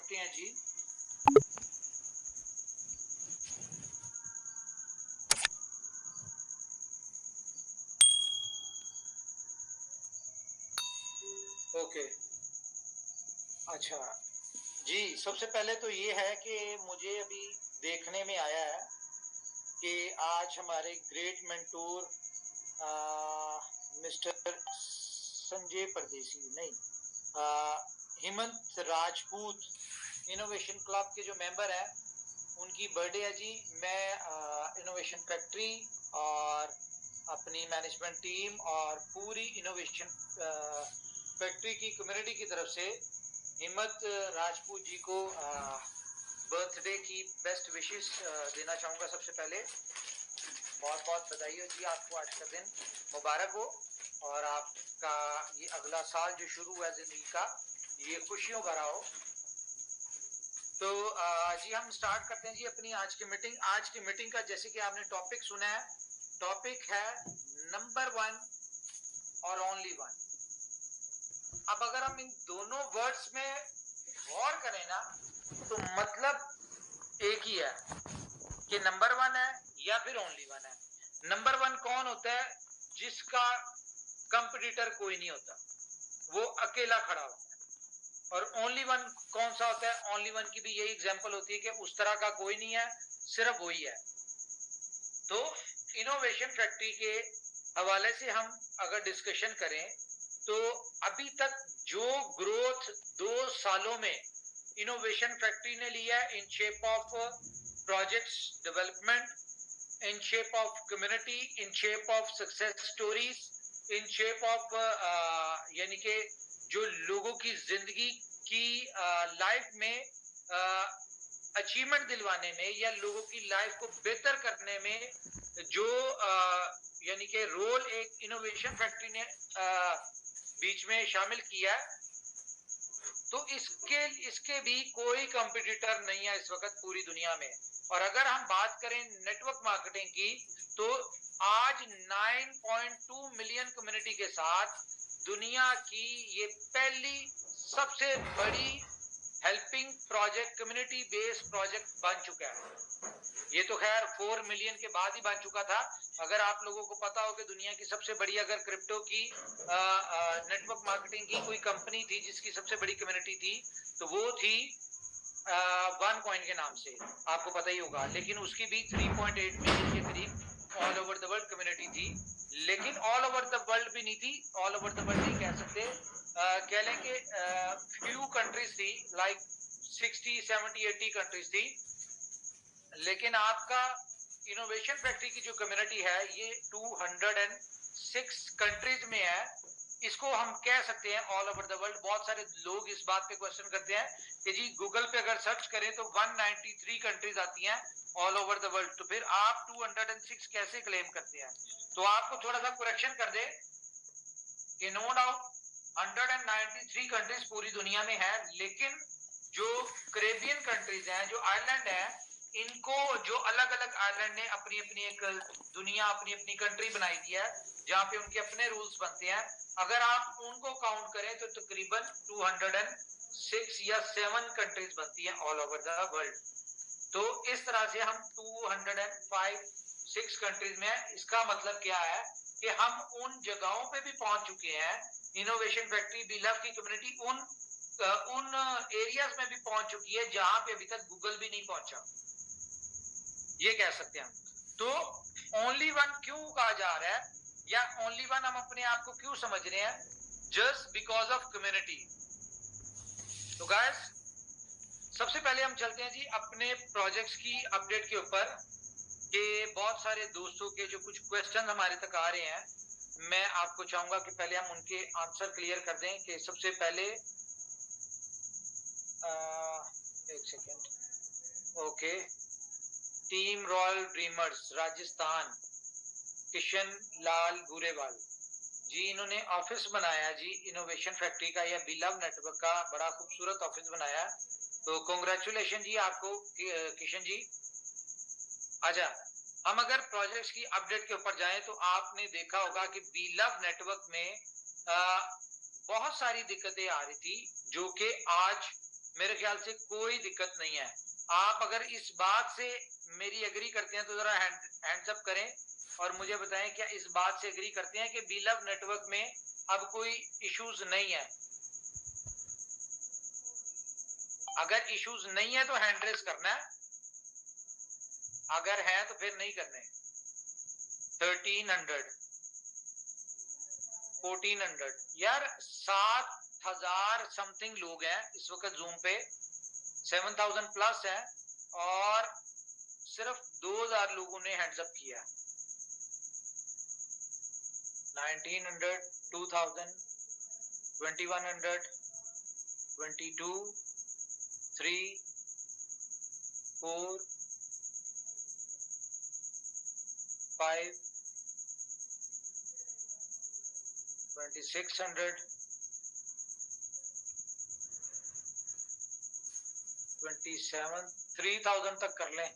करते हैं जी। ओके, अच्छा जी। सबसे पहले तो ये है कि मुझे अभी देखने में आया है कि आज हमारे ग्रेट मेंटोर मिस्टर संजय परदेसी नहीं, हेमंत राजपूत इनोवेशन क्लब के जो मेंबर हैं उनकी बर्थडे है जी। मैं इनोवेशन फैक्ट्री और अपनी मैनेजमेंट टीम और पूरी इनोवेशन फैक्ट्री की कम्युनिटी की तरफ से हिम्मत राजपूत जी को बर्थडे की बेस्ट विशेस देना चाहूँगा। सबसे पहले बहुत बहुत बधाई हो जी, आपको आज का दिन मुबारक हो और आपका ये अगला साल जो शुरू हुआ जिंदगी का ये खुशियों भरा हो। तो जी हम स्टार्ट करते हैं जी अपनी आज की मीटिंग। आज की मीटिंग का जैसे कि आपने टॉपिक सुना है, टॉपिक है नंबर 1 और ओनली 1। अब अगर हम इन दोनों वर्ड्स में गौर करें ना तो मतलब एक ही है कि नंबर 1 है या फिर ओनली 1 है। नंबर 1 कौन होता है? जिसका कंपटीटर कोई नहीं होता, वो अकेला खड़ा होता है। और ओनली 1 कौन सा होता है? ओनली 1 की भी यही एग्जांपल होती है कि उस तरह का कोई नहीं है, सिर्फ वही है। तो इनोवेशन फैक्ट्री के हवाले से हम अगर डिस्कशन करें तो अभी तक जो ग्रोथ 2 सालों में इनोवेशन फैक्ट्री ने लिया in shape of projects development, in shape of community, in shape of success stories, in shape of यानी कि जो लोगों की जिंदगी की लाइफ में अचीवमेंट दिलवाने में या लोगों की लाइफ को बेहतर करने में जो यानी कि रोल एक इनोवेशन फैक्ट्री ने बीच में शामिल किया है, तो इसके भी कोई कंपटीटर नहीं है इस वक्त पूरी दुनिया में। और अगर हम बात करें नेटवर्क मार्केटिंग की तो आज 9.2 मिलियन कम्युनिटी के साथ दुनिया की ये पहली सबसे बड़ी helping project, community based project बन चुका है। ये तो खैर 4 मिलियन के बाद ही बन चुका था। अगर आप लोगों को पता हो कि दुनिया की सबसे बड़ी अगर क्रिप्टो की नेटवर्क मार्केटिंग की कोई कंपनी थी जिसकी सबसे बड़ी कम्युनिटी थी तो वो थी वन कॉइन के नाम से, आपको पता ही होगा। लेकिन उसकी भी 3.8 मिलियन के करीब all over the world community थी। लेकिन ऑल ओवर द वर्ल्ड भी नहीं थी, ऑल ओवर द वर्ल्ड नहीं कह सकते, कह लें कि फ्यू कंट्रीज थी, लाइक 60, 70, 80 कंट्रीज थी। लेकिन आपका इनोवेशन फैक्ट्री की जो कम्युनिटी है ये 206 कंट्रीज में है। इसको हम कह सकते हैं ऑल ओवर द वर्ल्ड। बहुत सारे लोग इस बात पे क्वेश्चन करते हैं कि जी गूगल पे अगर सर्च करें तो 193 कंट्रीज आती हैं ऑल ओवर द वर्ल्ड, तो फिर आप 206 कैसे क्लेम करते हैं? तो आपको थोड़ा सा करेक्शन कर दे कि नो डाउट 193 कंट्रीज पूरी दुनिया में है, लेकिन जो करेबियन कंट्रीज हैं, जो आइलैंड है, इनको जो अलग अलग आइलैंड ने अपनी अपनी एक दुनिया, अपनी अपनी कंट्री बनाई दी है जहां पे उनके अपने रूल्स बनते हैं। अगर आप उनको काउंट करें तो तकरीबन 206 या 7 कंट्रीज बनती हैं ऑल ओवर द वर्ल्ड। तो इस तरह से हम 205 6 कंट्रीज में है। इसका मतलब क्या है कि हम उन जगहों पे भी पहुंच चुके हैं। इनोवेशन फैक्ट्री बिलव की कम्युनिटी उन एरियाज में भी पहुंच चुकी है जहां पे अभी तक गूगल भी नहीं पहुंचा, ये कह सकते हैं। तो ओनली 1 क्यों कहा जा रहा है या ओनली 1 हम अपने आप को क्यों समझ रहे हैं? Just because of community. तो गाइस सबसे पहले हम चलते हैं जी अपने प्रोजेक्ट्स की अपडेट के ऊपर कि बहुत सारे दोस्तों के जो कुछ क्वेश्चन हमारे तक आ रहे हैं, मैं आपको चाहूंगा कि पहले हम उनके आंसर क्लियर कर दें। कि सबसे पहले एक second, okay, team Royal Dreamers Rajasthan, Kishan Lal Gurewal ji, इन्होंने ऑफिस बनाया जी इनोवेशन फैक्ट्री का या बिलव नेटवर्क का, बड़ा खूबसूरत ऑफिस बनाया। तो कॉन्ग्रेचुलेशन जी आपको किशन जी। अच्छा, हम अगर प्रोजेक्ट्स की अपडेट के ऊपर जाएं तो आपने देखा होगा कि बिलव नेटवर्क में बहुत सारी दिक्कतें आ रही थी जो कि आज मेरे ख्याल से कोई दिक्कत नहीं है। आप अगर इस बात से मेरी एग्री करते हैं तो जरा हैंड्स अप करें और मुझे बताएं क्या इस बात से एग्री करते हैं कि बीलव नेटवर्क में अब कोई इश्यूज नहीं है। अगर इश्यूज नहीं है तो हैंड रेस करना है, अगर है तो फिर नहीं करने। 1300 1400 यार 7000 समथिंग लोग हैं इस वक्त जूम पे, 7000 प्लस है और सिर्फ 2000 लोगों ने हैंड्स अप किया। 1900 2000 2100 22 3 4 5 2600 27 3000 तक कर लें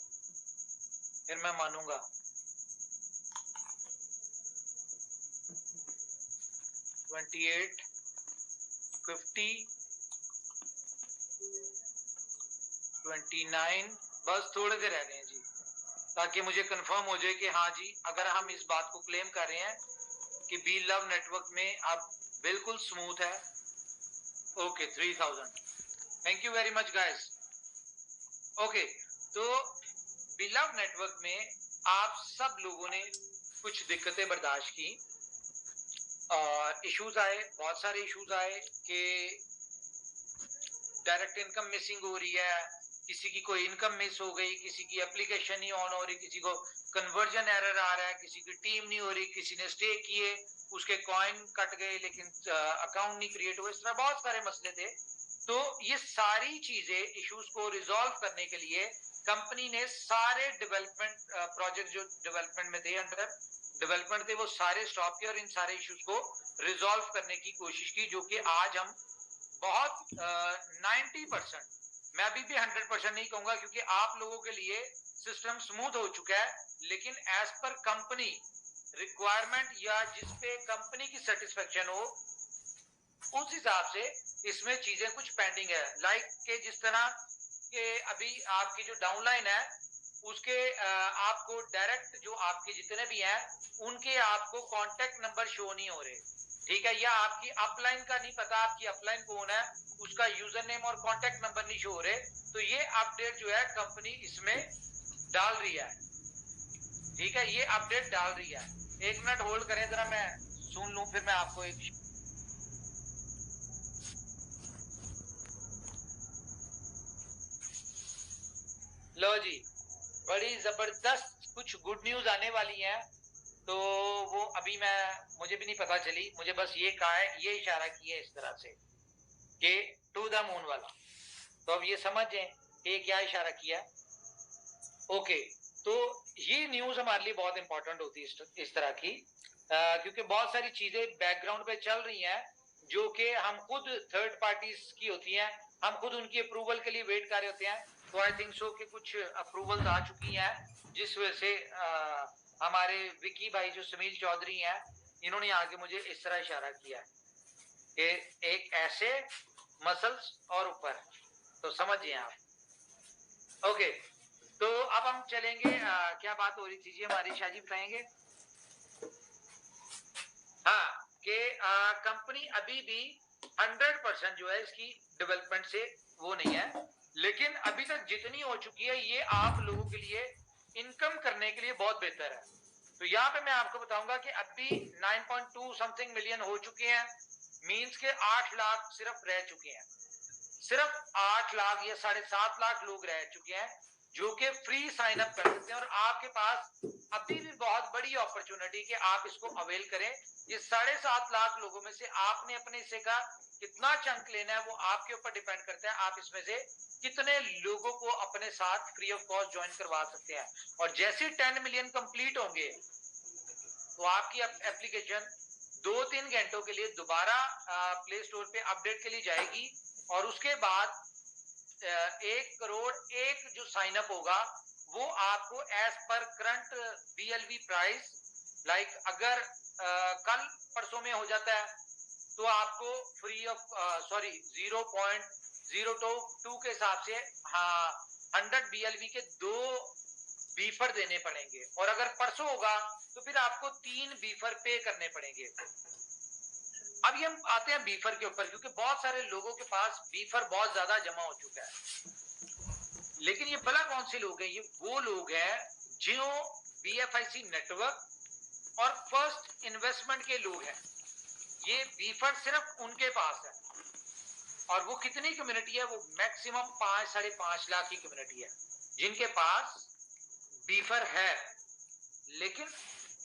फिर मैं मानूंगा। 28 50 29 बस थोड़े से रह गए हैं जी, ताकि मुझे कंफर्म हो जाए कि हाँ जी अगर हम इस बात को क्लेम कर रहे हैं कि बी लव नेटवर्क में अब बिल्कुल स्मूथ है। Okay 3000, thank you very much guys. Okay तो बी लव नेटवर्क में आप सब लोगों ने कुछ दिक्कतें बर्दाश्त की और इश्यूज आए, बहुत सारे इश्यूज आए कि डायरेक्ट इनकम मिसिंग हो रही है, किसी की कोई इनकम मिस हो गई, किसी की एप्लीकेशन नहीं ऑन हो रही, किसी को कन्वर्जन एरर आ रहा है, किसी की टीम नहीं हो रही, किसी ने स्टे किए उसके कॉइन कट गए लेकिन अकाउंट नहीं क्रिएट हुए, इस तरह बहुत सारे मसले थे। तो ये सारी चीजें इश्यूज को रिजॉल्व करने के लिए कंपनी ने सारे डेवलपमेंट प्रोजेक्ट जो डेवलपमेंट में थे, अंडर डेवलपमेंट थे, वो सारे स्टॉप किए और इन सारे इश्यूज को रिजॉल्व करने की कोशिश की, जो कि आज हम बहुत 90%, मैं अभी भी 100% नहीं कहूंगा क्योंकि आप लोगों के लिए सिस्टम स्मूथ हो चुका है, लेकिन एज पर कंपनी रिक्वायरमेंट या जिस पे कंपनी की सेटिस्फेक्शन हो उस हिसाब से इसमें चीजें कुछ पेंडिंग है। लाइक के जिस तरह के अभी आपकी जो डाउनलाइन है उसके आपको डायरेक्ट जो आपके जितने भी हैं उनके आपको कांटेक्ट नंबर शो नहीं हो रहे, ठीक है, या आपकी अपलाइन का नहीं पता आपकी अपलाइन कौन है, उसका यूजर नेम और कांटेक्ट नंबर नहीं शो हो रहे। तो ये अपडेट जो है कंपनी इसमें डाल रही है, ठीक है, ये अपडेट डाल रही है। एक मिनट होल्ड करें जरा, मैं सुन लूं फिर मैं आपको एक लो जी, बड़ी जबरदस्त कुछ गुड न्यूज आने वाली है। तो वो अभी मुझे भी नहीं पता चली, मुझे बस ये कहा है, ये इशारा किया इस तरह से कि टू द मून वाला। तो अब ये समझें कि क्या इशारा किया। ओके तो ये न्यूज हमारे लिए बहुत इंपॉर्टेंट होती है इस तरह की, क्योंकि बहुत सारी चीजें बैकग्राउंड पे चल रही हैं जो कि हम खुद थर्ड पार्टीज की होती हैं, हम खुद उनकी अप्रूवल के लिए वेट कर रहे होते हैं। तो आई थिंक सो कि कुछ अप्रूवल्स आ चुकी हैं जिस वजह से हमारे विकी भाई जो सुनील चौधरी हैं इन्होंने आगे मुझे इस तरह इशारा किया कि एक ऐसे मसल्स और ऊपर, तो समझिए आप। ओके तो अब हम चलेंगे, क्या बात हो रही थी जी हमारी, शाहजी बताएंगे। हाँ कि कंपनी अभी भी 100% जो है इसकी डेवलपमेंट से वो नहीं है, लेकिन अभी तक जितनी हो चुकी है ये आप लोगों के लिए इनकम करने के लिए बहुत बेहतर है। तो यहाँ पे मैं आपको बताऊंगा कि अभी 9.2 समथिंग मिलियन हो चुके हैं, मींस के 8 लाख सिर्फ रह चुके हैं, सिर्फ 8 लाख या 7.5 लाख लोग रह चुके हैं जो कि फ्री साइन अप कर सकते हैं। और आपके पास अभी भी बहुत बड़ी अपॉर्चुनिटी कि आप इसको अवेल करें। ये 7.5 लाख लोगों में से आपने अपने हिस्से का कितना चंक लेना है वो आपके ऊपर डिपेंड करता है, आप इसमें से कितने लोगों को अपने साथ फ्री ऑफ कॉस्ट ज्वाइन करवा सकते हैं। और जैसे 10 मिलियन कंप्लीट होंगे तो आपकी एप्लीकेशन 2-3 घंटों के लिए दोबारा प्ले स्टोर पे अपडेट के लिए जाएगी और उसके बाद 1 करोड़ एक जो साइन अप होगा वो आपको as per current BLV price, like अगर कल परसों में हो जाता है तो आपको फ्री ऑफ 0.0 0.2 के हिसाब से हाँ 100 BLV के 2 बीफर देने पड़ेंगे, और अगर परसों होगा तो फिर आपको 3 बीफर पे करने पड़ेंगे। अब ये हम आते हैं बीफर के ऊपर, क्योंकि बहुत सारे लोगों के पास बीफर बहुत ज्यादा जमा हो चुका है। लेकिन ये भला कौन से लोग हैं? ये वो लोग हैं जो BFIC नेटवर्क और फर्स्ट इन्वेस्टमेंट के लोग हैं। ये बीफर सिर्फ उनके पास है, और वो कितनी कम्युनिटी है? वो मैक्सिमम 5-5.5 लाख की कम्युनिटी है जिनके पास बीफर है। लेकिन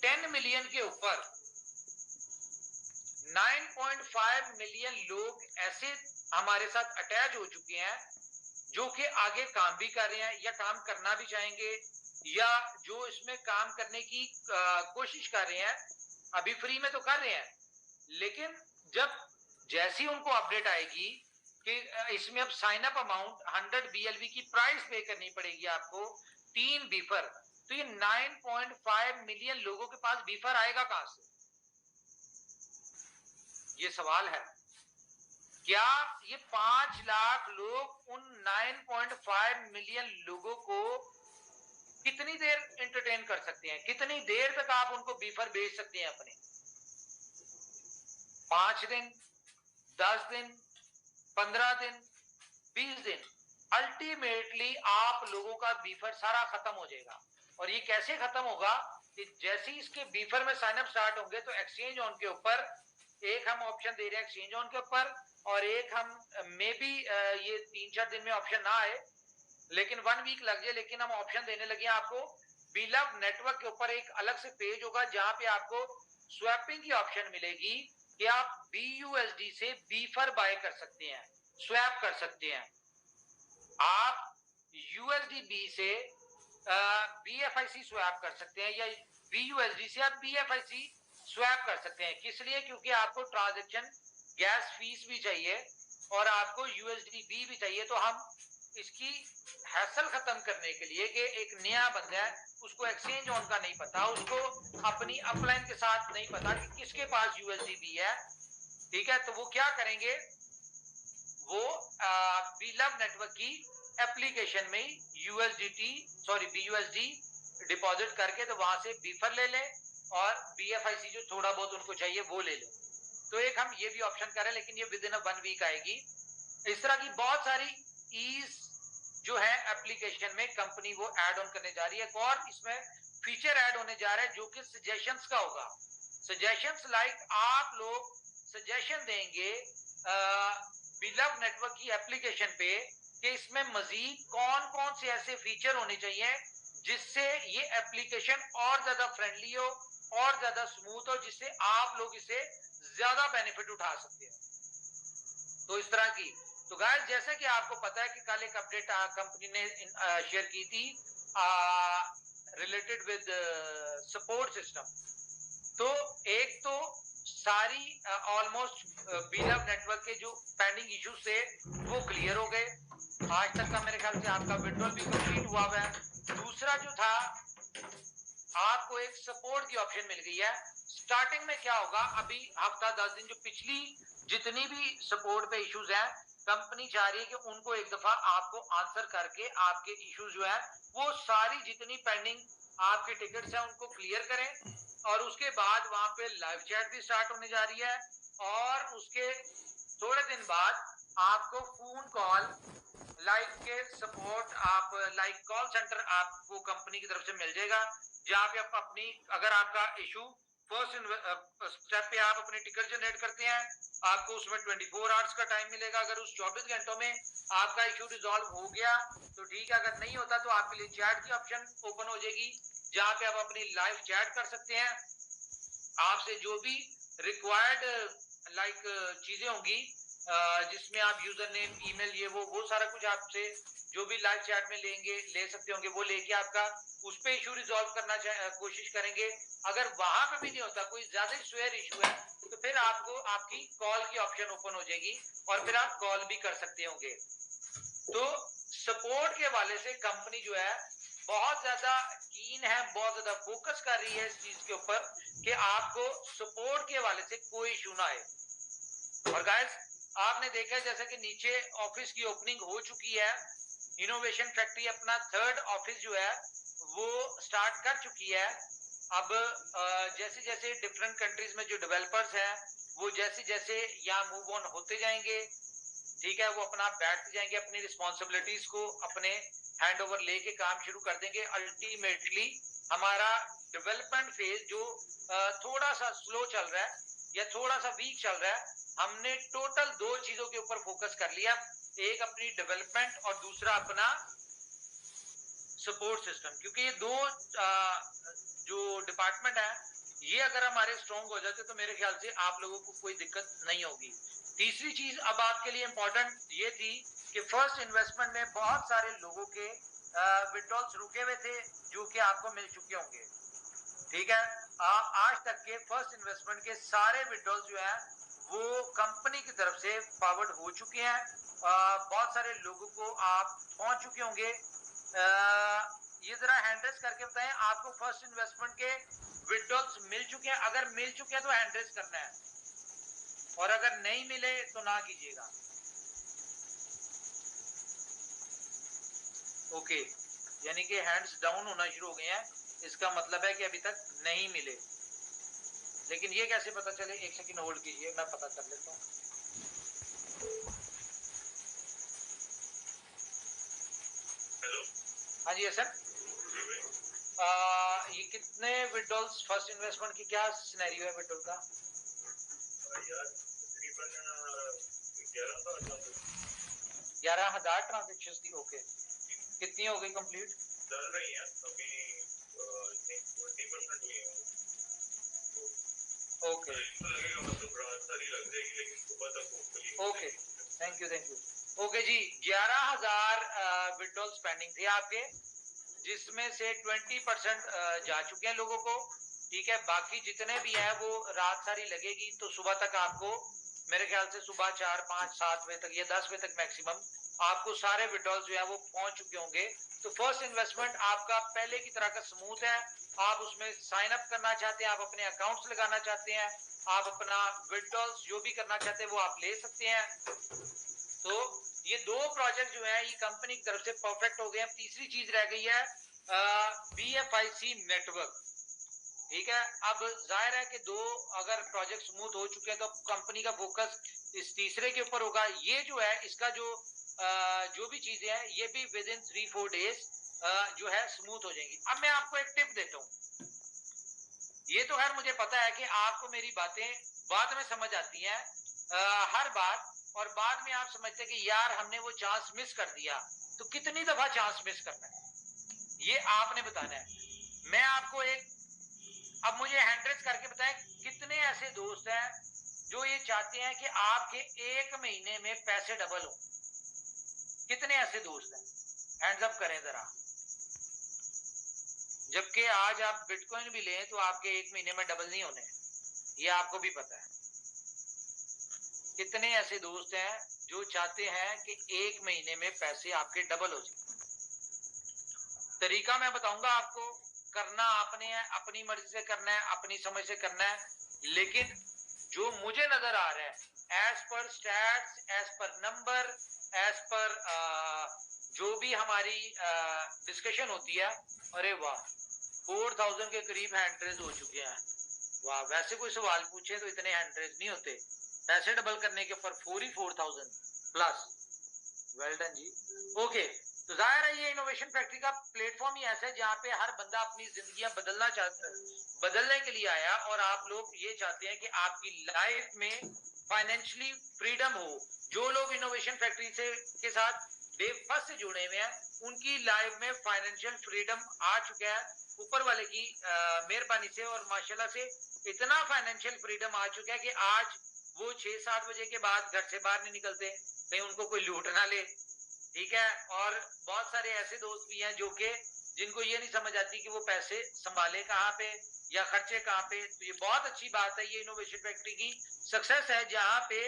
10 मिलियन के ऊपर 9.5 मिलियन लोग ऐसे हमारे साथ अटैच हो चुके हैं जो कि आगे काम भी कर रहे हैं या काम करना भी चाहेंगे, या जो इसमें काम करने की कोशिश कर रहे हैं। अभी फ्री में तो कर रहे हैं, लेकिन जब जैसी उनको अपडेट आएगी कि इसमें अब साइन अप अमाउंट 100 BLV की प्राइस पे करनी पड़ेगी आपको 3 बीफर, तो ये 9.5 मिलियन लोगों के पास बीफर आएगा कहां से? ये सवाल है। क्या ये 5 लाख लोग उन 9.5 मिलियन लोगों को कितनी देर एंटरटेन कर सकते हैं? कितनी देर तक आप उनको बीफर भेज सकते हैं अपने? 5 दिन, 10 दिन, 15 दिन, 20 दिन? अल्टीमेटली आप लोगों का बीफर सारा खत्म हो जाएगा। और ये कैसे खत्म होगा? कि जैसे ही इसके बीफर में साइन अप स्टार्ट होंगे तो एक्सचेंज ऑन के ऊपर एक हम ऑप्शन दे रहे हैं एक्सचेंज ऑन के ऊपर, और एक हम मे बी ये 3-4 दिन में ऑप्शन ना आए, लेकिन 1 वीक लग जाए, लेकिन हम ऑप्शन देने लगे हैं आपको। बीलव नेटवर्क के ऊपर एक अलग से पेज होगा जहां पे आपको स्वैपिंग की ऑप्शन मिलेगी कि आप BUSD से बीफर बाय कर सकते हैं, स्वैप कर सकते हैं। आप USDB से BFIC स्वैप कर सकते हैं, या BUSD से आप BFIC स्वैप कर सकते हैं। किस लिए? क्योंकि आपको ट्रांजैक्शन गैस फीस भी चाहिए और आपको USDB भी चाहिए। तो हम इसकी हैसल खत्म करने के लिए कि एक नया बंदा है, उसको एक्सचेंज ऑन का नहीं पता, उसको अपनी अपलाइन के साथ नहीं पता कि किसके पास USDB है, ठीक है, तो वो क्या करेंगे? वो बीलव नेटवर्क की एप्लीकेशन में BUSD डिपॉजिट करके तो वहां से बीफर ले लें, और BFIC जो थोड़ा बहुत उनको चाहिए वो ले लें। तो एक हम ये भी ऑप्शन कर रहे हैं, लेकिन ये विद इन 1 वीक आएगी। इस तरह की बहुत सारी ईज जो है एप्लीकेशन में कंपनी वो ऐड ऑन करने जा रही है। और इसमें फीचर ऐड होने जा रहा है जो कि सजेशंस का होगा। सजेशंस लाइक आप लोग सजेशन देंगे बीलव नेटवर्क की एप्लीकेशन पे कि इसमें मजीद कौन कौन से ऐसे फीचर होने चाहिए जिससे ये एप्लीकेशन और ज्यादा फ्रेंडली हो और ज्यादा स्मूथ हो, जिससे आप लोग इसे ज्यादा बेनिफिट उठा सकते हैं। तो इस तरह की, तो गाइस जैसे कि आपको पता है कि कल एक अपडेट कंपनी ने शेयर की थी रिलेटेड विद सपोर्ट सिस्टम। तो एक तो सारी ऑलमोस्ट बीलव नेटवर्क के जो पेंडिंग इश्यूज थे वो क्लियर हो गए। आज तक का मेरे ख्याल से आपका विड्रॉल भी कंप्लीट हुआ है। दूसरा जो था, आपको एक सपोर्ट की ऑप्शन मिल गई है। स्टार्टिंग में क्या होगा, अभी हफ्ता 10 दिन जो पिछली जितनी भी सपोर्ट पे इश्यूज हैं, कंपनी चाह रही है कि उनको एक दफा आपको आंसर करके आपके इश्यूज जो है वो सारी जितनी पेंडिंग आपके टिकट्स हैं उनको क्लियर करें। और उसके बाद वहां पे लाइव चैट भी स्टार्ट होने जा रही है, और उसके थोड़े दिन बाद आपको फोन कॉल लाइक के सपोर्ट आप लाइक कॉल सेंटर आपको कंपनी की तरफ से मिल जाएगा, जहां पे आप अपनी, अगर आपका इशू फर्स्ट स्टेप पे आप अपने टिकट जनरेट करते हैं, आपको उसमें 24 आवर्स का टाइम मिलेगा। अगर उस 24 घंटों में आपका इशू रिजॉल्व हो गया तो ठीक है, अगर नहीं होता तो आपके लिए चैट की ऑप्शन ओपन हो जाएगी, जहां पे आप अपनी लाइव चैट कर सकते हैं। आपसे जो भी रिक्वायर्ड लाइक चीजें होंगी जिसमें आप यूजर नेम, ईमेल, ये वो सारा कुछ आपसे जो भी लाइव चैट में ले सकते होंगे वो लेके आपका उस पे इशू रिजॉल्व करना कोशिश करेंगे। अगर वहां पे भी नहीं होता, कोई ज्यादा स्वेयर इशू है, तो फिर आपको आपकी कॉल की ऑप्शन ओपन हो जाएगी और फिर आप कॉल भी कर सकते होंगे। तो सपोर्ट के हवाले से कंपनी जो है बहुत ज्यादा कीन है, बहुत ज्यादा फोकस कर रही है इस चीज के ऊपर कि आपको सपोर्ट के हवाले से कोई इशू ना आए। और गाइस आपने देखा है जैसे कि नीचे ऑफिस की ओपनिंग हो चुकी है, इनोवेशन फैक्ट्री अपना 3rd ऑफिस जो है वो स्टार्ट कर चुकी है। अब जैसे जैसे डिफरेंट कंट्रीज में जो डेवलपर्स हैं वो जैसे जैसे यहाँ मूव ऑन होते जाएंगे, ठीक है, वो अपना बैठते जाएंगे, अपनी रिस्पॉन्सिबिलिटीज को अपने हैंड ओवर लेके काम शुरू कर देंगे। अल्टीमेटली हमारा डेवलपमेंट फेज जो थोड़ा सा स्लो चल रहा है या थोड़ा सा वीक चल रहा है, हमने टोटल 2 चीजों के ऊपर फोकस कर लिया, एक अपनी डेवलपमेंट और दूसरा अपना सपोर्ट सिस्टम। क्योंकि ये दो जो डिपार्टमेंट है ये अगर हमारे स्ट्रॉन्ग हो जाते तो मेरे ख्याल से आप लोगों को कोई दिक्कत नहीं होगी। तीसरी चीज अब आपके लिए इंपॉर्टेंट ये थी कि फर्स्ट इन्वेस्टमेंट में बहुत सारे लोगों के विड्रॉल्स रुके हुए थे जो कि आपको मिल चुके होंगे, ठीक है। आज तक के फर्स्ट इन्वेस्टमेंट के सारे विड्रॉल्स जो है वो कंपनी की तरफ से फॉरवर्ड हो चुके हैं। बहुत सारे लोगों को आप पहुंच चुके होंगे। ये जरा हैंड रेस करके बताएं आपको फर्स्ट इन्वेस्टमेंट के विड्रॉल्स मिल चुके हैं। अगर मिल चुके हैं तो हैंड रेस करना है, और अगर नहीं मिले तो ना कीजिएगा। ओके, यानी कि हैंड्स डाउन होना शुरू हो गए हैं, इसका मतलब है कि अभी तक नहीं मिले। लेकिन ये कैसे पता चले? एक सेकंड होल्ड कीजिए, मैं पता कर लेता हूँ। हेलो, हाँ जी सर। ये कितने विड्रॉल्स फर्स्ट इन्वेस्टमेंट की क्या सिनेरियो है विड्रॉल का? यार तकरीबन 11,000 ट्रांजेक्शन थी। ओके, कितनी हो गई कंप्लीट? चल रही है अभी 20% हुई है। Okay, okay, thank you, thank you. Okay ji, 11,000 withdrawals pending थे आपके, जिसमें से 20% जा चुके हैं लोगों को, ठीक है। बाकी जितने भी है वो रात सारी लगेगी, तो सुबह तक आपको, मेरे ख्याल से सुबह 4, 5, 7 बजे तक या 10 बजे तक मैक्सिमम आपको सारे विड्रॉल जो है वो पहुंच चुके होंगे। तो फर्स्ट इन्वेस्टमेंट आपका पहले की तरह का स्मूथ है। आप उसमें साइन अप करना चाहते हैं, आप अपने अकाउंट्स लगाना चाहते हैं, आप अपना विड्रॉल्स जो भी करना चाहते हैं वो आप ले सकते हैं। तो ये 2 प्रोजेक्ट जो है ये कंपनी की तरफ से परफेक्ट हो गए हैं। तीसरी चीज रह गई है BFIC नेटवर्क, ठीक है। अब जाहिर है कि 2 अगर प्रोजेक्ट स्मूथ हो चुके हैं तो कंपनी का फोकस इस तीसरे के ऊपर होगा। ये जो है इसका जो भी चीजें हैं ये भी विद इन 3-4 डेज जो है स्मूथ हो जाएंगी। अब मैं आपको एक टिप देता हूँ। ये तो खैर मुझे पता है कि आपको मेरी बातें बाद में समझ आती हैं हर बार, और बाद में आप समझते हैं कि यार हमने वो चांस मिस कर दिया। तो कितनी दफा चांस मिस करना है ये आपने बताना है। मैं आपको एक, अब मुझे हैंड्रेस करके बताएं कितने ऐसे दोस्त हैं जो ये चाहते हैं कि आपके 1 महीने में पैसे डबल हो? कितने ऐसे दोस्त हैं? हैंड्स अप करें जरा। जबकि आज आप बिटकॉइन भी लें तो आपके 1 महीने में डबल नहीं होने, ये आपको भी पता है। कितने ऐसे दोस्त हैं जो चाहते हैं कि 1 महीने में पैसे आपके डबल हो जाए? तरीका मैं बताऊंगा आपको, करना आपने है, अपनी मर्जी से करना है, अपनी समझ से करना है। लेकिन जो मुझे नजर आ रहा है as per stats, as per number, as per जो भी हमारी डिस्कशन होती है, अरे वाह 4,000 के करीब हैंड रेज हो चुके हैं। वाह, वैसे कोई सवाल पूछे तो इतने हैंड रेज नहीं होते पैसे डबल करने के ऊपर, 4,000 प्लस। वेल डन जी। ओके, तो जाहिर है ये इनोवेशन फैक्ट्री का प्लेटफॉर्म ही ऐसा है जहाँ पे हर बंदा अपनी जिंदगियां बदलना चाहता है, बदलने के लिए आया। और आप लोग ये चाहते हैं कि आपकी लाइफ में फाइनेंशियली फ्रीडम हो। जो लोग इनोवेशन फैक्ट्री से के साथ डे फर्स्ट से जुड़े हुए हैं उनकी लाइफ में फाइनेंशियल फ्रीडम आ चुका है ऊपर वाले की मेहरबानी से, और माशाल्लाह से इतना फाइनेंशियल फ्रीडम आ चुका है कि आज वो 6-7 बजे के बाद घर से बाहर नहीं निकलते कहीं उनको कोई लूट ना ले, ठीक है। और बहुत सारे ऐसे दोस्त भी हैं जो कि जिनको ये नहीं समझ आती कि वो पैसे संभाले कहाँ पे या खर्चे कहाँ पे। तो ये बहुत अच्छी बात है, ये इनोवेशन फैक्ट्री की सक्सेस है जहाँ पे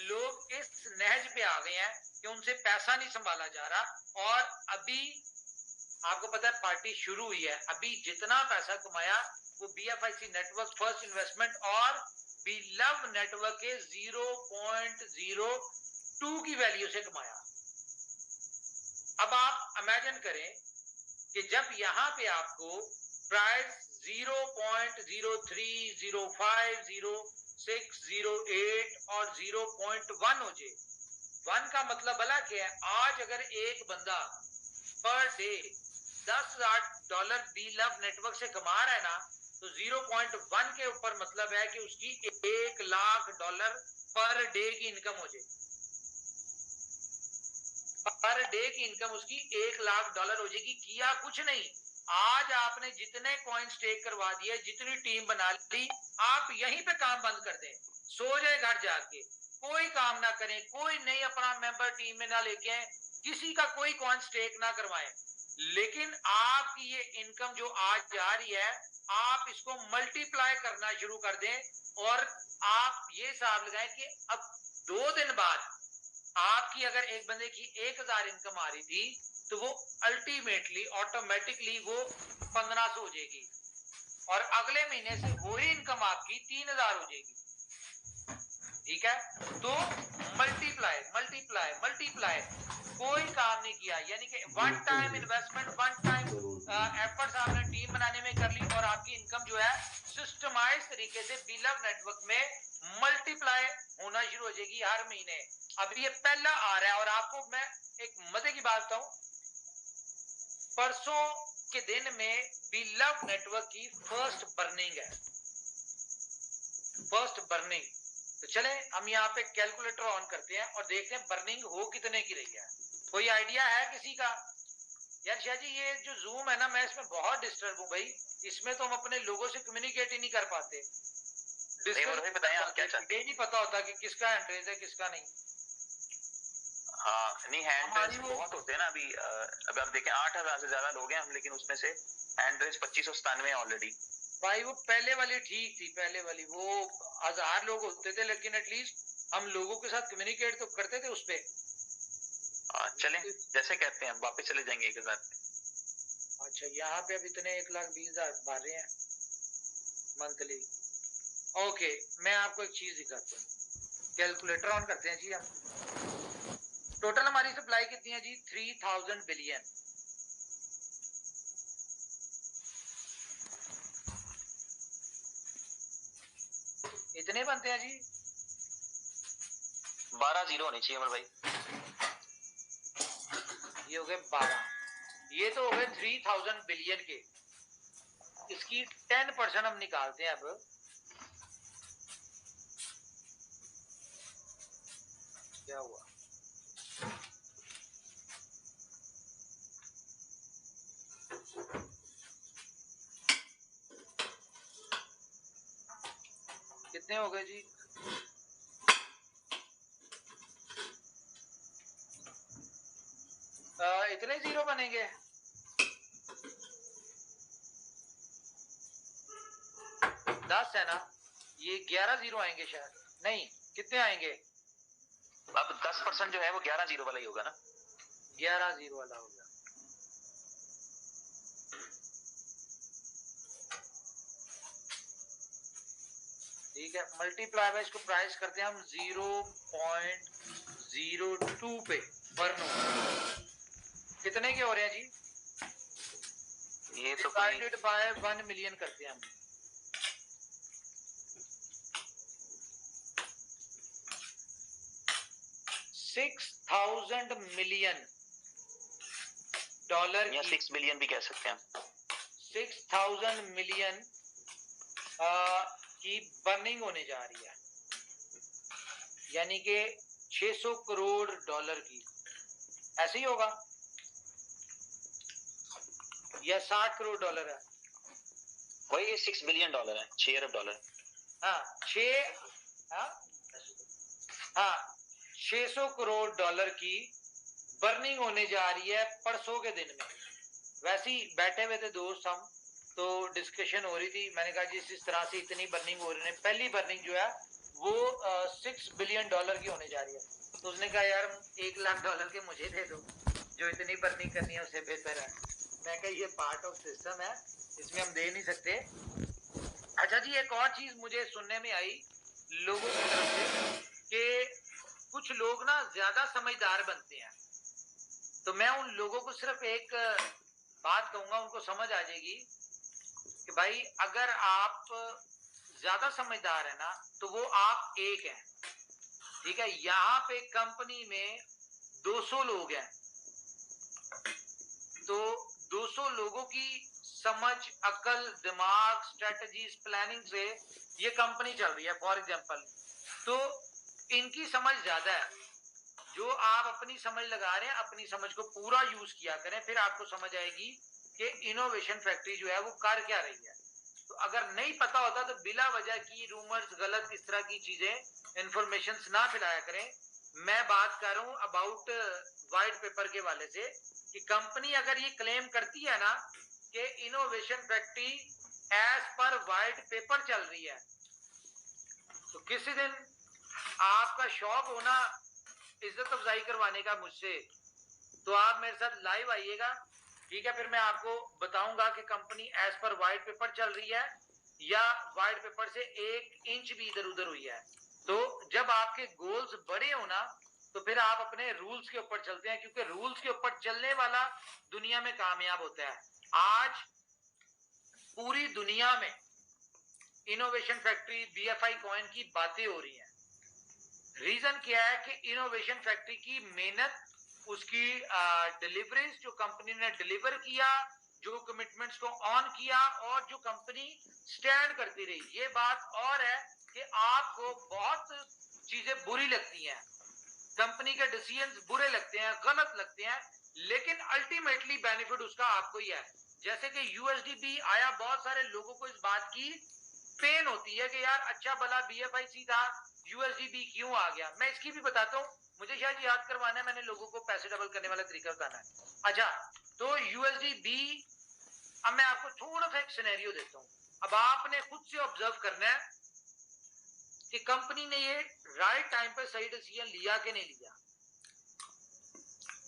लोग इस नहज पे आ गए हैं कि उनसे पैसा नहीं संभाला जा रहा। और अभी आपको पता है पार्टी शुरू हुई है, अभी जितना पैसा कमाया वो BFIC नेटवर्क, फर्स्ट इन्वेस्टमेंट और बिलव नेटवर्क के 0.02 की वैल्यू से कमाया। अब आप इमेजिन करें कि जब यहां पे आपको प्राइस 0.03, 0.5, 0.6, 0.8 और 0.1 हो जाए। 1 का मतलब भला क्या है? आज अगर एक बंदा पर डे $10,000 बिलव नेटवर्क से कमा रहा है ना, तो 0.1 के ऊपर मतलब है कि उसकी $1,00,000 पर डे की इनकम हो जाए। पर डे की इनकम उसकी $1,00,000 हो जाएगी। किया कुछ नहीं, आज आपने जितने कॉइन स्टेक करवा दिए, जितनी टीम बना ली, आप यहीं पे काम बंद कर दें, सो जाए घर जाके, कोई काम ना करें, कोई नहीं अपना मेंबर टीम में ना लेके आए, किसी का कोई कॉइन स्टेक ना करवाएं। लेकिन आपकी ये इनकम जो आज जा रही है, आप इसको मल्टीप्लाई करना शुरू कर दें और आप ये हिसाब लगाएं कि अब 2 दिन बाद आपकी अगर एक बंदे की 1,000 इनकम आ रही थी, तो वो अल्टीमेटली ऑटोमेटिकली वो 1,500 हो जाएगी और अगले महीने से वही इनकम आपकी 3,000 हो जाएगी। ठीक है, तो मल्टीप्लाई मल्टीप्लाई मल्टीप्लाई, कोई काम नहीं किया, यानी कि one time investment, one time efforts आपने टीम बनाने में कर ली और आपकी इनकम जो है सिस्टमाइज तरीके से बिलव नेटवर्क में मल्टीप्लाई होना शुरू हो जाएगी हर महीने। अभी ये पहला आ रहा है और आपको मैं एक मजे की बात बताऊं, परसों के दिन में बिलव नेटवर्क की फर्स्ट बर्निंग है, फर्स्ट बर्निंग। तो चले हम यहाँ पे कैलकुलेटर ऑन करते हैं और देखते हैं बर्निंग हो कितने की रही है। कोई आइडिया है किसी का? यार शाह जी, ये जो जूम है ना, मैं इसमें बहुत डिस्टर्ब हूँ भाई, इसमें तो हम अपने लोगों से कम्युनिकेट ही नहीं कर पाते। बताएं आप क्या चाहते हैं? ये नहीं पता होता कि किसका हैंड रेज है किसका नहीं। हाँ नहीं, हैंड रेज बहुत होते हैं ना। अभी आप देखें 8,000 से ज्यादा लोग हैं हम, लेकिन उसमें से हैंड रेज 2597 ऑलरेडी। भाई वो पहले वाली ठीक थी, पहले वाली वो 1,000 लोग होते थे, लेकिन एटलीस्ट हम लोगों के साथ कम्युनिकेट तो करते थे उस पे। चलें जैसे कहते हैं, वापस चले जाएंगे 1,000 पे। अच्छा, यहाँ पे अब इतने 1,20,000 भर रहे हैं मंथली। ओके, मैं आपको एक चीज दिखाता हूँ, कैलकुलेटर ऑन करते हैं जी हम। टोटल हमारी सप्लाई कितनी है जी? 3,000 बिलियन। इतने बनते हैं जी? 12 जीरो होनी चाहिए अमर भाई। ये हो गए 12, ये तो हो गए 3,000 बिलियन के। इसकी 10% हम निकालते हैं अब। क्या हुआ? कितने हो गए जी? इतने जीरो बनेंगे? दस है ना? ये 11 जीरो आएंगे शायद, नहीं कितने आएंगे? अब 10% जो है वो 11 जीरो वाला ही होगा ना। 11 जीरो वाला होगा। ठीक है, मल्टीप्लाई बाय इसको प्राइस करते हैं हम 0.02 पे पर नो। कितने के हो रहे हैं जी? ये तो डिवाइडेड बाय 1 मिलियन करते हैं हम। $6,000 मिलियन या 6 बिलियन भी कह सकते हैं। 6,000 मिलियन की बर्निंग होने जा रही है, यानी कि $600 करोड़ की। ऐसे ही होगा या $60 करोड़ है? वही $6 बिलियन है, 6 अरब डॉलर। हाँ 600 करोड़ की बर्निंग होने जा रही है परसों के दिन में। वैसे ही बैठे हुए थे दोस्त हम, तो डिस्कशन हो रही थी, मैंने कहा जी इस तरह से इतनी बर्निंग हो रही है। पहली बर्निंग जो है वो $6 बिलियन की होने जा रही है। तो उसने कहा यार $1,00,000 के मुझे दे दो, जो इतनी बर्निंग करनी है उससे बेहतर है। मैं कहा ये पार्ट ऑफ सिस्टम है, इसमें हम दे नहीं सकते। अच्छा जी, एक और चीज मुझे सुनने में आई लोगों की तरफ से कि कुछ लोग ना ज्यादा समझदार बनते हैं। तो मैं उन लोगों को सिर्फ एक बात कहूंगा, उनको समझ आ जाएगी कि भाई अगर आप ज्यादा समझदार है ना तो वो आप एक हैं, ठीक है। यहां पे कंपनी में 200 लोग हैं, तो 200 लोगों की समझ, अकल, दिमाग, स्ट्रेटजीज, प्लानिंग से ये कंपनी चल रही है फॉर एग्जांपल। तो इनकी समझ ज्यादा है। जो आप अपनी समझ लगा रहे हैं, अपनी समझ को पूरा यूज किया करें, फिर आपको समझ आएगी कि इनोवेशन फैक्ट्री जो है वो कर क्या रही है। तो अगर नहीं पता होता तो बिला वजह की रूमर्स, गलत इस तरह की चीजें, इंफॉर्मेशन ना फैलाया करें। मैं बात कर रहा हूं अबाउट व्हाइट पेपर के वाले से कि कंपनी अगर ये क्लेम करती है ना कि innovation factory as per white paper चल रही है, तो किसी दिन आपका शौक होना इज्जत अफजाई करवाने का मुझसे, तो आप मेरे साथ लाइव आइएगा, ठीक है। फिर मैं आपको बताऊंगा कि company as per white paper चल रही है या व्हाइट पेपर से 1 इंच भी इधर उधर हुई है। तो जब आपके गोल्स बड़े हो ना तो फिर आप अपने रूल्स के ऊपर चलते हैं, क्योंकि रूल्स के ऊपर चलने वाला दुनिया में कामयाब होता है। आज पूरी दुनिया में इनोवेशन फैक्ट्री, बीएफआई कॉइन की बातें हो रही हैं। रीजन क्या है कि इनोवेशन फैक्ट्री की मेहनत, उसकी डिलीवरीज जो कंपनी ने डिलीवर किया, जो कमिटमेंट्स को ऑन किया, और जो कंपनी स्टैंड करती रही। ये बात और है कि आपको बहुत चीजें बुरी लगती हैं, कंपनी के डिसीजंस बुरे लगते हैं, गलत लगते हैं, लेकिन अल्टीमेटली बेनिफिट उसका आपको ही है। जैसे कि यूएसडीबी आया, बहुत सारे लोगों को इस बात की पेन होती है कि यार अच्छा भला बीएफआईसी था, यूएसडीबी क्यों आ गया। मैं इसकी भी बताता हूँ, मुझे शायद याद करवाना है, मैंने लोगों को पैसे डबल करने वाला तरीका बताना है। अच्छा, तो यूएसडीबी, अब मैं आपको थोड़ा सा एक सिनेरियो देता हूँ। अब आपने खुद से ऑब्जर्व करना है कि कंपनी ने ये राइट टाइम पे सही डिसीजन लिया कि नहीं लिया।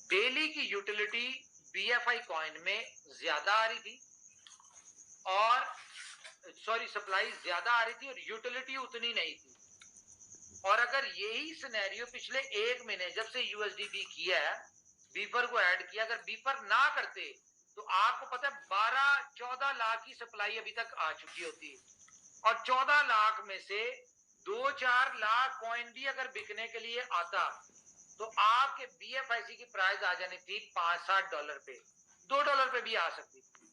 डेली की यूटिलिटी बीएफआई कॉइन में ज्यादा आ रही थी, और सप्लाई ज्यादा आ रही थी और यूटिलिटी उतनी नहीं थी। और अगर यही सिनेरियो पिछले 1 महीने जब से यूएसडीबी किया है, बीफर को ऐड किया, अगर बीफर ना करते तो आपको पता है 12-14 लाख की सप्लाई अभी तक आ चुकी होती, और 14 लाख में से 2-4 लाख कॉइन भी अगर बिकने के लिए आता तो आपके बीएफआईसी की प्राइस आ जानी थी $5-7 पे, $2 पे भी आ सकती थी।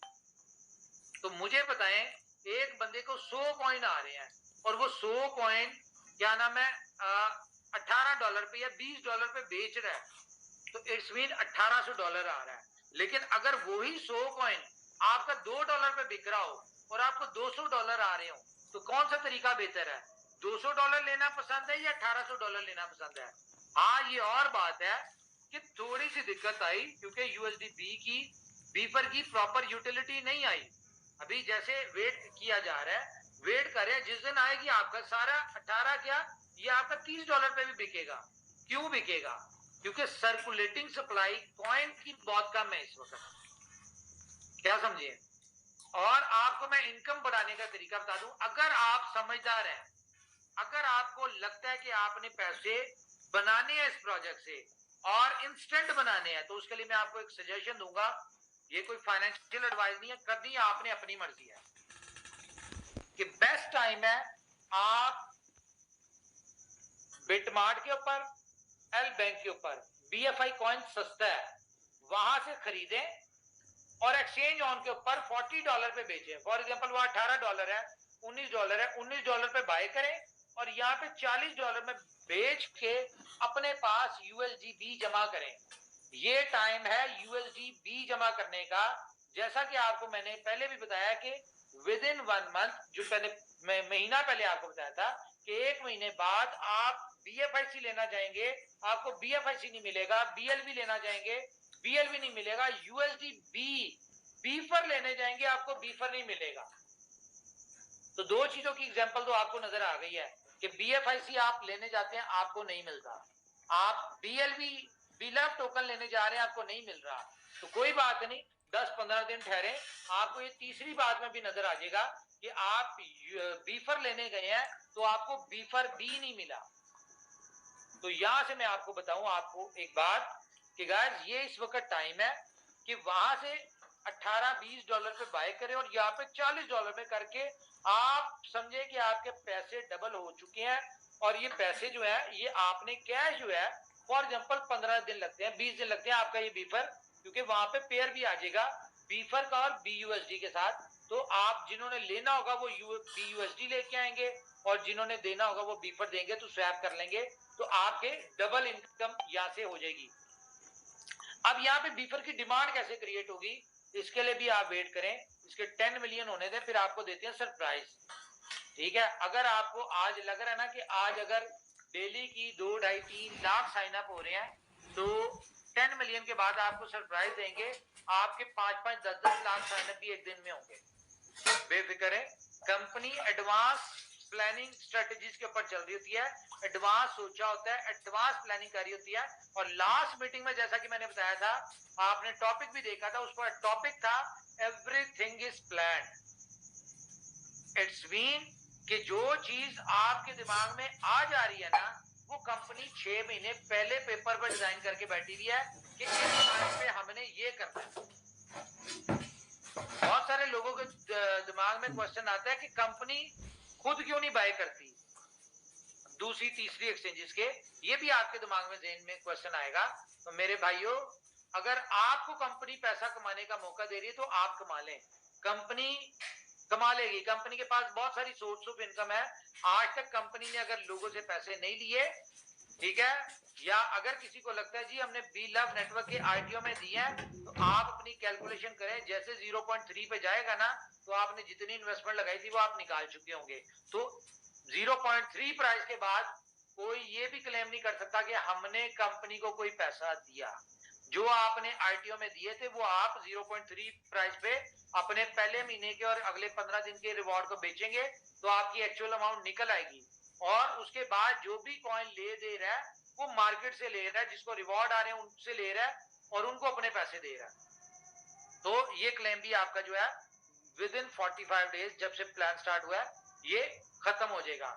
तो मुझे बताएं, एक बंदे को 100 कॉइन आ रहे हैं और वो 100 कॉइन क्या नाम है $18 पे या $20 पे बेच रहा है, तो इट्स मीन $1800 आ रहा है। लेकिन अगर वही 100 कॉइन आपका $2 पे बिक रहा हो और आपको $200 आ रहे हो, तो कौन सा तरीका बेहतर है? $200 लेना पसंद है या $1800 लेना पसंद है? हाँ, ये और बात है कि थोड़ी सी दिक्कत आई क्योंकि यूएसडीबी की बीफर की प्रॉपर यूटिलिटी नहीं आई। अभी जैसे वेट किया जा रहा है, वेट कर रहे हैं, जिस दिन आएगी आपका सारा 18 क्या, ये आपका $30 पे भी बिकेगा। क्यों बिकेगा? क्योंकि सर्कुलेटिंग सप्लाई कॉइन की बहुत कम है इस वक्त। क्या समझिए? और आपको मैं इनकम बढ़ाने का तरीका बता दूं, अगर आप समझदार हैं, अगर आपको लगता है कि आपने पैसे बनाने हैं इस प्रोजेक्ट से और इंस्टेंट बनाने हैं, तो उसके लिए मैं आपको एक सजेशन दूंगा। ये कोई फाइनेंशियल एडवाइस नहीं है, करनी आपने अपनी मर्जी है कि बेस्ट टाइम है आप बिटमार्ट के ऊपर, एल बैंक के ऊपर बीएफआई कॉइन सस्ता है, वहां से खरीदें और एक्सचेंज ऑन के ऊपर $40 पे बेचें। फॉर एग्जांपल वहां $18 है, $19 है, $19 पे बाय करें और यहाँ पे $40 में बेच के अपने पास यूएसडीबी जमा करें। ये टाइम है यूएसडीबी जमा करने का। जैसा कि आपको मैंने पहले भी बताया कि विद इन 1 मंथ, जो पहले महीना पहले आपको बताया था कि 1 महीने बाद आप बीएफआईसी लेना जाएंगे, आपको बीएफआईसी नहीं मिलेगा, बीएलवी लेना जाएंगे, बीएलवी नहीं मिलेगा, यूएसडीबी बीफर लेने जाएंगे, आपको बीफर नहीं मिलेगा। तो दो चीजों की एग्जांपल तो आपको नजर आ गई है कि बीएफआईसी आप लेने जाते हैं, आपको नहीं मिलता, आप बीएलवी बिलव टोकन लेने जा रहे हैं, आपको नहीं मिल रहा। तो कोई बात नहीं, 10-15 दिन ठहरे, आपको ये तीसरी बात में भी नजर आ जाएगा कि आप बीफर लेने गए हैं तो आपको बीफर भी नहीं मिला। तो यहां से मैं आपको बताऊं आपको एक बात कि गाइस ये इस वक्त टाइम है कि वहां से $18-20 पे बाय करें और यहाँ पे $40 में करके आप समझे कि आपके पैसे डबल हो चुके हैं। और ये पैसे जो है ये आपने कैश जो है फॉर एग्जांपल 15 दिन लगते हैं, 20 दिन लगते हैं आपका ये बीफर, क्योंकि वहां पे पेयर भी आ जाएगा बीफर का और BUSD के साथ। तो आप जिन्होंने लेना होगा वो BUSD लेके आएंगे और जिन्होंने देना होगा वो बीफर देंगे, तो स्वैप कर लेंगे, तो आपके डबल इनकम यहाँ से हो जाएगी। अब यहाँ पे बीफर की डिमांड कैसे क्रिएट होगी, इसके लिए भी आप वेट करें, इसके 10 मिलियन होने दें, फिर आपको देते हैं सरप्राइज। ठीक है, अगर आपको आज लग रहा है ना कि आज अगर डेली की 2-2.5-3 लाख साइन अप हो रहे हैं, तो 10 मिलियन के बाद आपको सरप्राइज देंगे, आपके 5-5, 10-10 लाख साइन अप भी एक दिन में होंगे। बेफिक्र है, कंपनी एडवांस प्लानिंग स्ट्रेटजीज के ऊपर चल रही होती है, एडवांस सोचा होता है, एडवांस प्लानिंग करी होती है। और लास्ट मीटिंग में जैसा कि मैंने बताया था, आपने टॉपिक भी देखा था, उस पर टॉपिक था everything is planned. It's mean कि जो चीज आपके दिमाग में आ जा रही है ना, वो कंपनी 6 महीने पहले पेपर पर डिजाइन करके बैठी हुई है कि इस टाइम पे हमने ये करना है। बहुत सारे लोगों के दिमाग में क्वेश्चन आता है कि कंपनी खुद क्यों नहीं बाय करती दूसरी तीसरी एक्सचेंजेस के, ये भी आपके दिमाग में ज़हन में क्वेश्चन आएगा। तो मेरे भाइयों, अगर आपको कंपनी पैसा कमाने का मौका दे रही है तो आप कमा लें, कंपनी कमा लेगी। कंपनी के पास बहुत सारी सोर्स ऑफ इनकम है। आज तक कंपनी ने अगर लोगों से पैसे नहीं लिए, ठीक है, या अगर किसी को लगता है जी हमने बी लव नेटवर्क के ITO में दिए हैं, तो आप अपनी कैलकुलेशन करें, जैसे 0.3 पे जाएगा ना, तो आपने जितनी इन्वेस्टमेंट लगाई थी वो आप निकाल चुके होंगे। तो 0.3 प्राइस के बाद कोई ये भी क्लेम नहीं कर सकता कि हमने कंपनी को कोई पैसा दिया। जो आपने ITO में दिए थे वो आप 0.3 प्राइस पे अपने पहले महीने के और अगले 15 दिन के रिवॉर्ड को बेचेंगे, तो आपकी एक्चुअल अमाउंट निकल आएगी। और उसके बाद जो भी कॉइन ले दे रहा है वो मार्केट से ले रहा है, जिसको रिवॉर्ड आ रहे हैं उनसे ले रहा है और उनको अपने पैसे दे रहा है। तो ये क्लेम भी आपका जो है विद इन 45 डेज जब से प्लान स्टार्ट हुआ है ये खत्म हो जाएगा।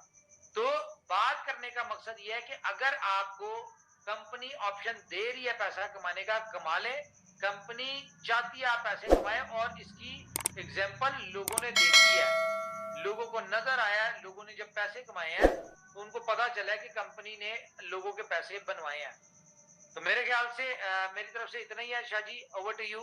तो बात करने का मकसद ये है कि अगर आपको कंपनी ऑप्शन दे रही है पैसा कमाने का, कमा ले। कंपनी चाहती है आप पैसे कमाएं और इसकी एग्जांपल लोगों ने देखी है, लोगों को नजर आया है, लोगों ने जब पैसे कमाए हैं तो उनको पता चला है कि कंपनी ने लोगों के पैसे बनवाए हैं। तो मेरे ख्याल से मेरी तरफ से इतना ही है। Shah ji, over to you.